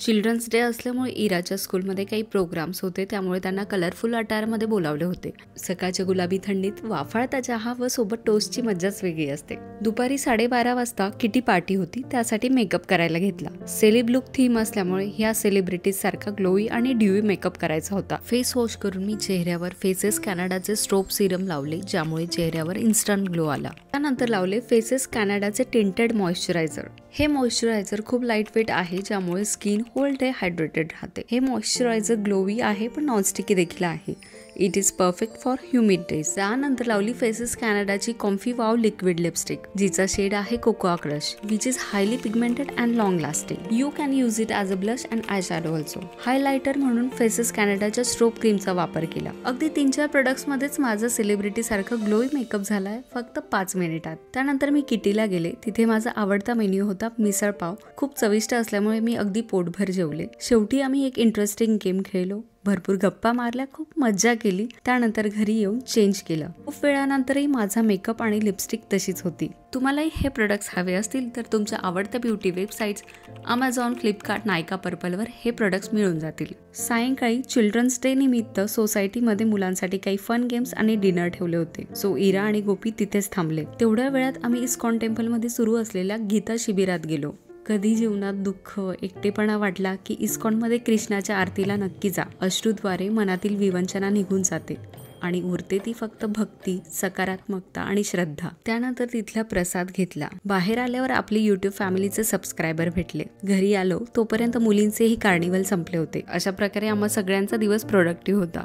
Children's day असल्यामुळे इराच्या स्कूलमध्ये काही प्रोग्राम्स होते, त्यामुळे त्यांना कलरफुल अटायरमध्ये बोलावले होते। सकाळच्या गुलाबी थंडीत वाफाळता चहा व सोबत टोस्टची मज्जाच वेगळी असते। दुपारी 12:30 वाजता किटी पार्टी होती, त्यासाठी मेकअप करायला घेतला। सेलिब लुक थीम असल्यामुळे ह्या सेलिब्रिटीज सारखा ग्लोई आणि ड्यूई मेकअप करायचा होता। फेस वॉश करून मी चेहऱ्यावर फेसेस कॅनडाचे स्ट्रोब सिरम लावले, ज्यामुळे चेहऱ्यावर इन्स्टंट ग्लो आला। त्यानंतर लावले फेसेस कॅनडाचे टिंटेड मॉइश्चरायझर। हे मॉइश्चरायझर खूप लाईट वेट आहे, ज्यामुळे स्किन होल डे हायड्रेटेड राहते। हे मॉइश्चरायझर ग्लोई आहे पण नॉनस्टिकी देखील आहे। It is perfect for humid days. त्यानंतर लावली फेसेस कॅनडाची कॉम्फी वाव लिक्विड लिपस्टिक, जिचा शेड आहे cocoa crush, which is highly pigmented and long lasting. You can use it as a blush and eye shadow also. Highlighter म्हणून Faces कॅनडाच्या strobe क्रीमचा वापर केला। अगदी 3-4 प्रोडक्ट्स मध्येच माझा सेलिब्रिटी सारखा ग्लोई मेकअप झालाय फक्त 5 मिनिटात। त्यानंतर मी किटीला गेले, तिथे माझा आवडता मेन्यू होता मिसळ पाव। खूप चविष्ट असल्यामुळे मी अगदी पोटभर जेवले। शेवटी आम्ही एक इंटरेस्टिंग गेम खेळलो, भरपूर गप्पा मारल्या, खूप मज्जा केली। त्यानंतर घरी येऊन चेंज केलं। खूप वेळानंतरही माझा मेकअप आणि लिपस्टिक तशीच होती। तुम्हालाही हे प्रोडक्ट्स हवे असतील तर तुमच्या आवडत्या ब्युटी वेबसाईट्स अमेझॉन, फ्लिपकार्ट, नायका, पर्पलवर हे प्रोडक्ट्स मिळून जातील। सायंकाळी चिल्ड्रन्स डे निमित्त सोसायटीमध्ये मुलांसाठी काही फन गेम्स आणि डिनर ठेवले होते। सो इरा आणि गोपी तिथेच थांबले। तेवढ्या वेळात आम्ही इस्कॉन टेम्पलमध्ये सुरू असलेल्या गीता शिबिरात गेलो। कधी जीवनात दुःख, एकटेपणा वाटला की इस्कॉनमध्ये कृष्णाच्या आरतीला नक्की जा। अश्रूद्वारे मनातील विवंचना निघून जाते आणि उरते ती फक्त भक्ती, सकारात्मकता आणि श्रद्धा। त्यानंतर तिथला प्रसाद घेतला। बाहेर आल्यावर आपली YouTube फॅमिलीचे सबस्क्रायबर भेटले। घरी आलो तोपर्यंत मुलींचेही कार्निवल संपले होते। अशा प्रकारे आम्हा सगळ्यांचा दिवस प्रोडक्टिव्ह होता।